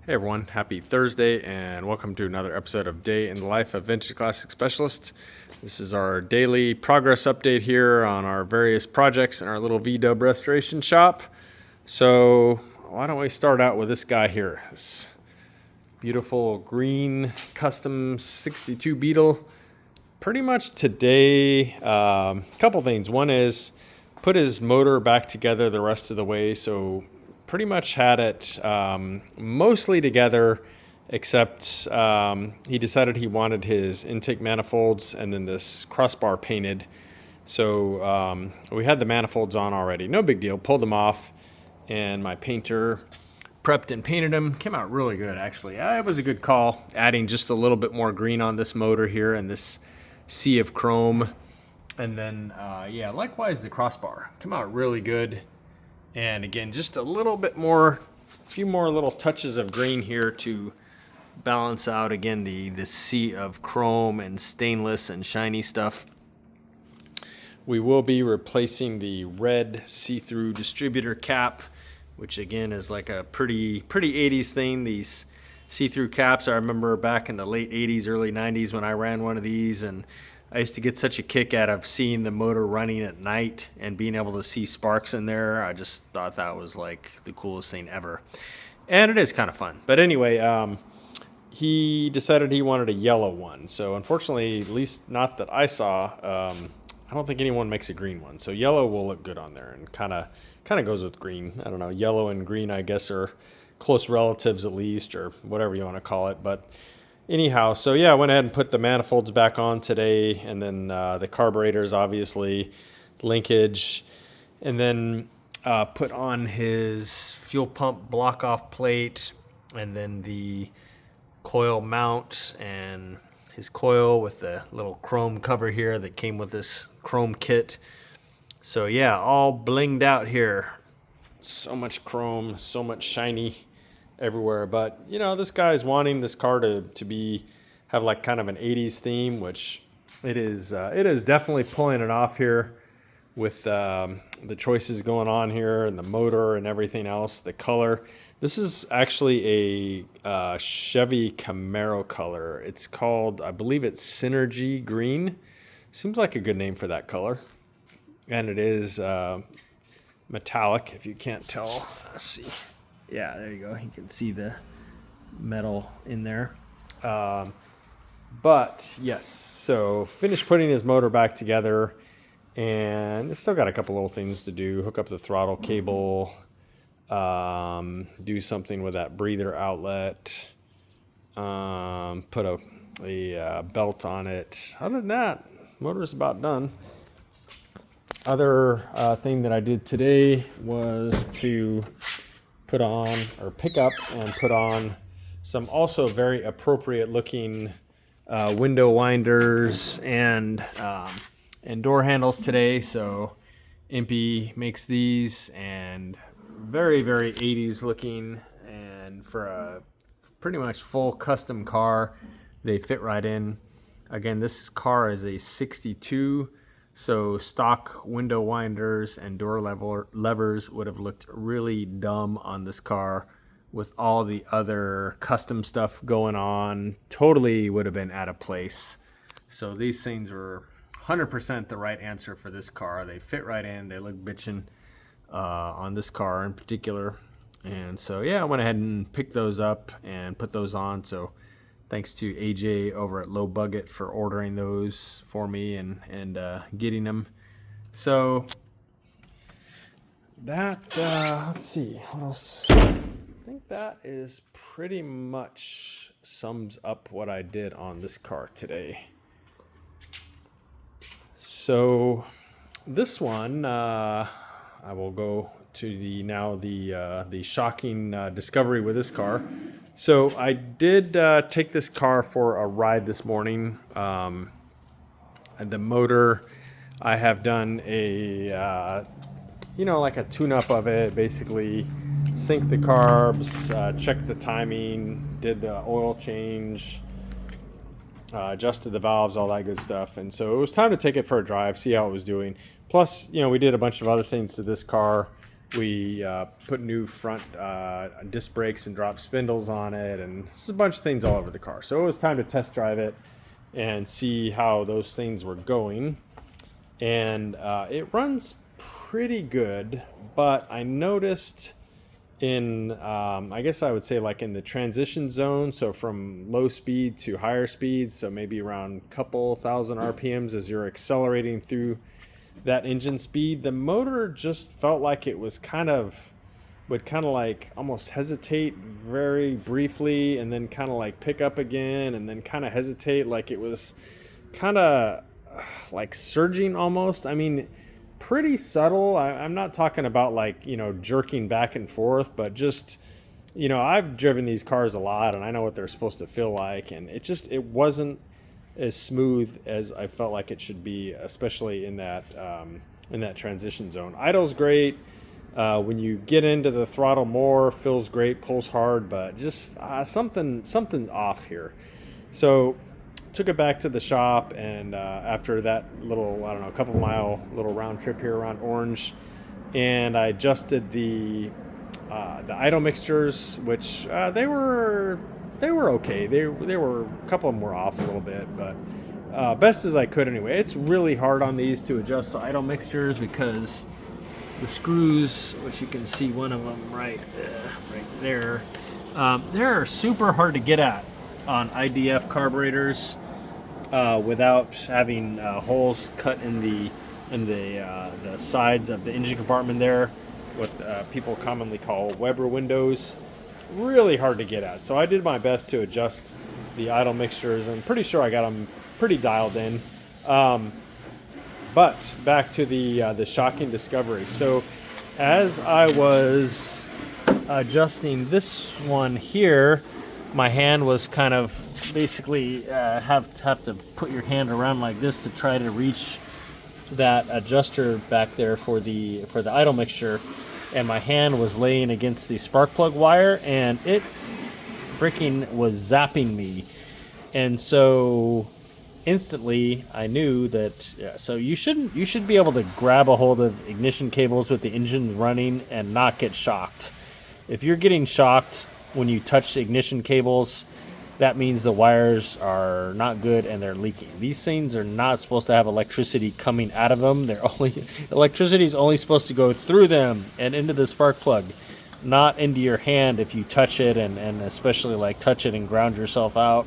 Hey everyone, happy Thursday and welcome to another episode of Day in the Life of Vintage Classic Specialist. This is our daily progress update here on our various projects in our little VW restoration shop. So why don't we start out with this guy here, this beautiful green custom 62 Beetle. Pretty much today, a couple things. One is put his motor back together the rest of the way, so pretty much had it mostly together, except he decided he wanted his intake manifolds and then this crossbar painted. So we had the manifolds on already, no big deal, pulled them off, and my painter prepped and painted them. Came out really good, actually. It was a good call, adding just a little bit more green on this motor here and this sea of chrome. And then, yeah, likewise the crossbar came out really good. And again, just a little bit more, a few more little touches of green here to balance out, again, the sea of chrome and stainless and shiny stuff. We will be replacing the red see-through distributor cap, which again is like a pretty 80s thing. These see-through caps, I remember back in the late 80s, early 90s when I ran one of these, and I used to get such a kick out of seeing the motor running at night and being able to see sparks in there. I just thought that was like the coolest thing ever. And it is kind of fun. But anyway, he decided he wanted a yellow one. So unfortunately, at least not that I saw, I don't think anyone makes a green one. So yellow will look good on there and kind of goes with green. I don't know, yellow and green, I guess, are close relatives at least, or whatever you want to call it. But anyhow, so yeah, I went ahead and put the manifolds back on today, and then the carburetors, obviously, linkage, and then put on his fuel pump block-off plate, and then the coil mount and his coil with the little chrome cover here that came with this chrome kit. So yeah, all blinged out here. So much chrome, so much shiny everywhere. But you know, this guy's wanting this car to have like kind of an 80s theme, which it is definitely pulling it off here with the choices going on here and the motor and everything else, the color. This is actually a Chevy Camaro color. It's called, I believe it's Synergy Green. Seems like a good name for that color. And it is metallic, if you can't tell. Let's see. Yeah, there you go. You can see the metal in there. But yes, so finished putting his motor back together, and it's still got a couple little things to do. Hook up the throttle cable, do something with that breather outlet, put a belt on it. Other than that, motor's about done. Other thing that I did today was to put on, or pick up and put on, some also very appropriate looking window winders and door handles today. So Impy makes these, and very 80s looking, and for a pretty much full custom car, they fit right in. Again, this car is a 62, so stock window winders and door levers would have looked really dumb on this car with all the other custom stuff going on. Totally would have been out of place. So these things were 100% the right answer for this car. They fit right in. They look bitchin' on this car in particular. And so yeah, I went ahead and picked those up and put those on. So thanks to AJ over at Low Bucket for ordering those for me and getting them. So that, let's see, what else? I think that is pretty much sums up what I did on this car today. So this one, I will go to the shocking discovery with this car. So I did take this car for a ride this morning. And the motor, I have done a, like a tune-up of it, basically sync the carbs, check the timing, did the oil change, adjusted the valves, all that good stuff. And so it was time to take it for a drive, see how it was doing. Plus, we did a bunch of other things to this car We put new front disc brakes and drop spindles on it, and just a bunch of things all over the car. So it was time to test drive it and see how those things were going. And it runs pretty good, but I noticed in I guess I would say like in the transition zone, so from low speed to higher speed, so maybe around a couple thousand RPMs as you're accelerating through that engine speed, the motor just felt like it was would like almost hesitate very briefly and then kind of like pick up again and then kind of hesitate, like it was kind of like surging almost. I mean, pretty subtle. I'm not talking about like, jerking back and forth, but just, I've driven these cars a lot and I know what they're supposed to feel like. And it wasn't as smooth as I felt like it should be, especially in that transition zone. Idle's great. When you get into the throttle more, feels great, pulls hard, but just something off here. So took it back to the shop, and after that little, I don't know, a couple mile little round trip here around Orange, and I adjusted the idle mixtures, which they were okay. They were, a couple of them were off a little bit, but best as I could anyway. It's really hard on these to adjust the idle mixtures because the screws, which you can see one of them right there, they're super hard to get at on IDF carburetors without having holes cut in the sides of the engine compartment there, what people commonly call Weber windows. Really hard to get at. So I did my best to adjust the idle mixtures. I'm pretty sure I got them pretty dialed in. But back to the shocking discovery. So as I was adjusting this one here, my hand was kind of basically have to put your hand around like this to try to reach that adjuster back there for the idle mixture, and my hand was laying against the spark plug wire and it freaking was zapping me. And so instantly I knew that, so you should be able to grab a hold of ignition cables with the engine running and not get shocked. If you're getting shocked when you touch the ignition cables, that means the wires are not good and they're leaking. These things are not supposed to have electricity coming out of them. Electricity is only supposed to go through them and into the spark plug, not into your hand. If you touch it and especially like touch it and ground yourself out,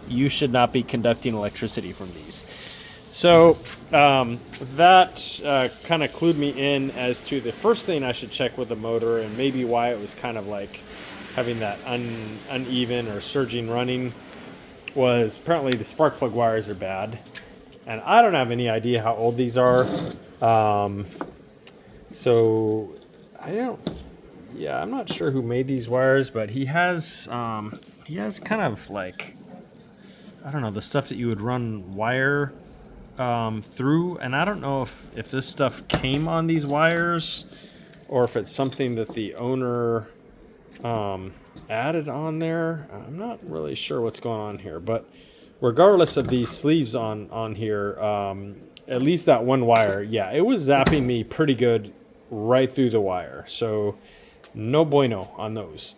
you should not be conducting electricity from these. So that kind of clued me in as to the first thing I should check with the motor, and maybe why it was kind of like having that uneven or surging running, was apparently the spark plug wires are bad. And I don't have any idea how old these are. So I'm not sure who made these wires, but he has kind of like, I don't know, the stuff that you would run wire through. And I don't know if this stuff came on these wires or if it's something that the owner added on there. I'm not really sure what's going on here, but regardless of these sleeves on here, at least that one wire, it was zapping me pretty good right through the wire. So no bueno on those.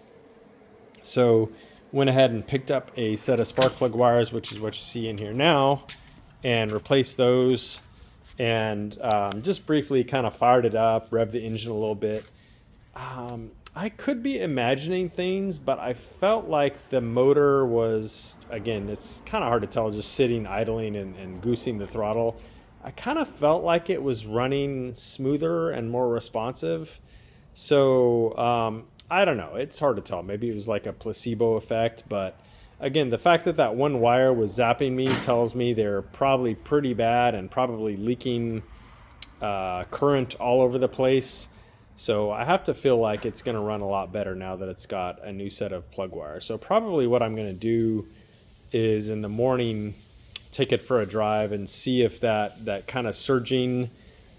So went ahead and picked up a set of spark plug wires, which is what you see in here now, and replaced those, and just briefly kind of fired it up, revved the engine a little bit. I could be imagining things, but I felt like the motor was, again, it's kind of hard to tell just sitting idling and goosing the throttle. I kind of felt like it was running smoother and more responsive. So I don't know. It's hard to tell. Maybe it was like a placebo effect. But again, the fact that one wire was zapping me tells me they're probably pretty bad and probably leaking current all over the place. So I have to feel like it's going to run a lot better now that it's got a new set of plug wires. So probably what I'm going to do is in the morning take it for a drive and see if that kind of surging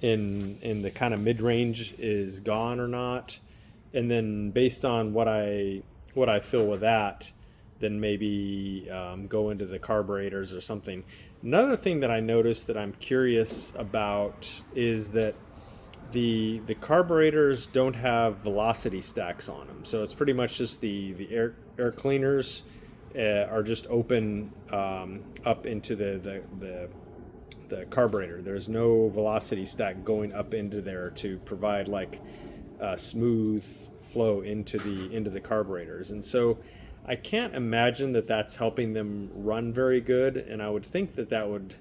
in the kind of mid-range is gone or not. And then based on what I feel with that, then maybe go into the carburetors or something. Another thing that I noticed that I'm curious about is that the carburetors don't have velocity stacks on them, so it's pretty much just the air cleaners are just open up into the carburetor. There's no velocity stack going up into there to provide like a smooth flow into the carburetors, and so I can't imagine that that's helping them run very good. And I would think that would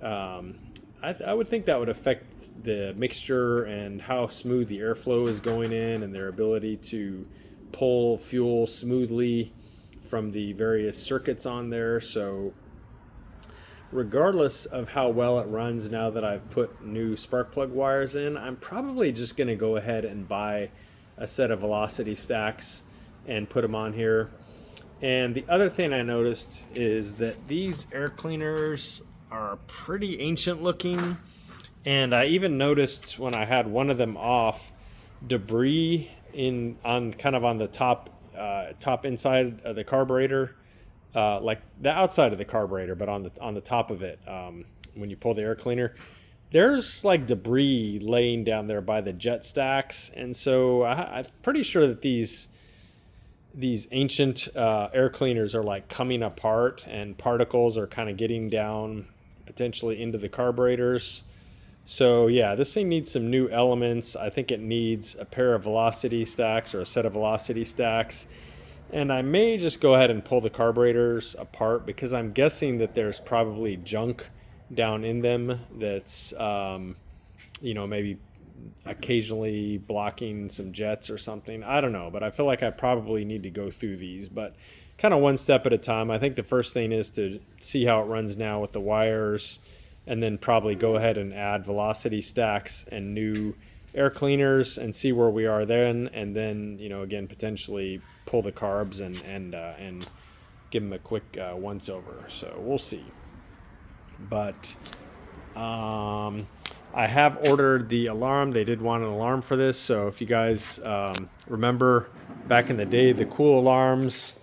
I would think that would affect the mixture and how smooth the airflow is going in, and their ability to pull fuel smoothly from the various circuits on there. So regardless of how well it runs, now that I've put new spark plug wires in, I'm probably just going to go ahead and buy a set of velocity stacks and put them on here. And the other thing I noticed is that these air cleaners are pretty ancient looking, and I even noticed when I had one of them off, debris on the top inside of the carburetor, like the outside of the carburetor, but on the top of it, when you pull the air cleaner, there's like debris laying down there by the jet stacks. And so I'm pretty sure that these ancient air cleaners are like coming apart, and particles are kind of getting down potentially into the carburetors. So yeah, this thing needs some new elements. I think it needs a pair of velocity stacks or a set of velocity stacks. And I may just go ahead and pull the carburetors apart, because I'm guessing that there's probably junk down in them that's, maybe occasionally blocking some jets or something. I don't know, but I feel like I probably need to go through these, but kind of one step at a time. I think the first thing is to see how it runs now with the wires, and then probably go ahead and add velocity stacks and new air cleaners and see where we are then. And then, again, potentially pull the carbs and give them a quick once over. So we'll see. But I have ordered the alarm. They did want an alarm for this. So if you guys remember back in the day, the cool alarms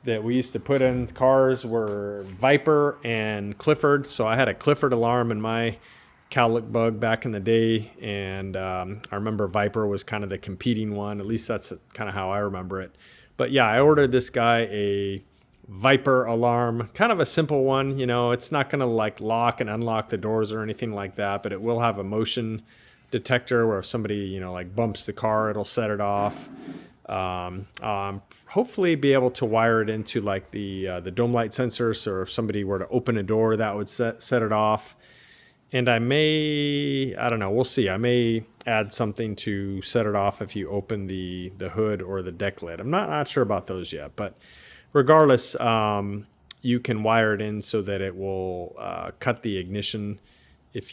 that we used to put in cars were Viper and Clifford. So I had a Clifford alarm in my Cal Look Bug back in the day, and I remember Viper was kind of the competing one. At least that's kind of how I remember it. But yeah, I ordered this guy a Viper alarm, kind of a simple one. It's not going to like lock and unlock the doors or anything like that, but it will have a motion detector where if somebody like bumps the car, it'll set it off. Hopefully be able to wire it into like the dome light sensor, so if somebody were to open a door, that would set it off. And I don't know, we'll see. I may add something to set it off if you open the hood or the deck lid. I'm not sure about those yet, but regardless, you can wire it in so that it will cut the ignition if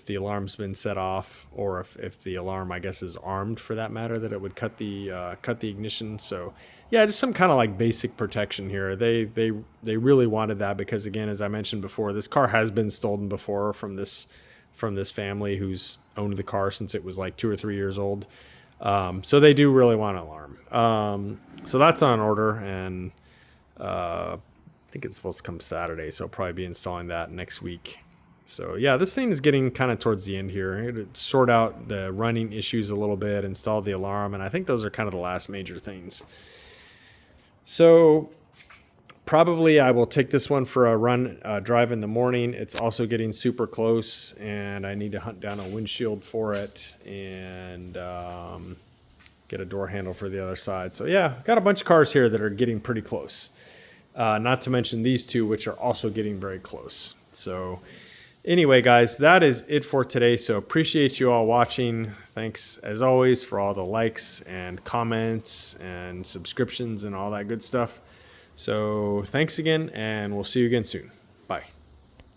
the alarm's been set off, or if the alarm, I guess, is armed for that matter, that it would cut the ignition. So yeah, just some kind of like basic protection here. They really wanted that because, again, as I mentioned before, this car has been stolen before from this family who's owned the car since it was like 2 or 3 years old. So they do really want an alarm. So that's on order, and I think it's supposed to come Saturday, so I'll probably be installing that next week. So yeah, this thing is getting kind of towards the end here. I had to sort out the running issues a little bit, install the alarm, and I think those are kind of the last major things. So probably I will take this one for a drive in the morning. It's also getting super close, and I need to hunt down a windshield for it and get a door handle for the other side. So yeah, got a bunch of cars here that are getting pretty close. Not to mention these two, which are also getting very close. So anyway, guys, that is it for today. So appreciate you all watching. Thanks, as always, for all the likes and comments and subscriptions and all that good stuff. So thanks again, and we'll see you again soon. Bye.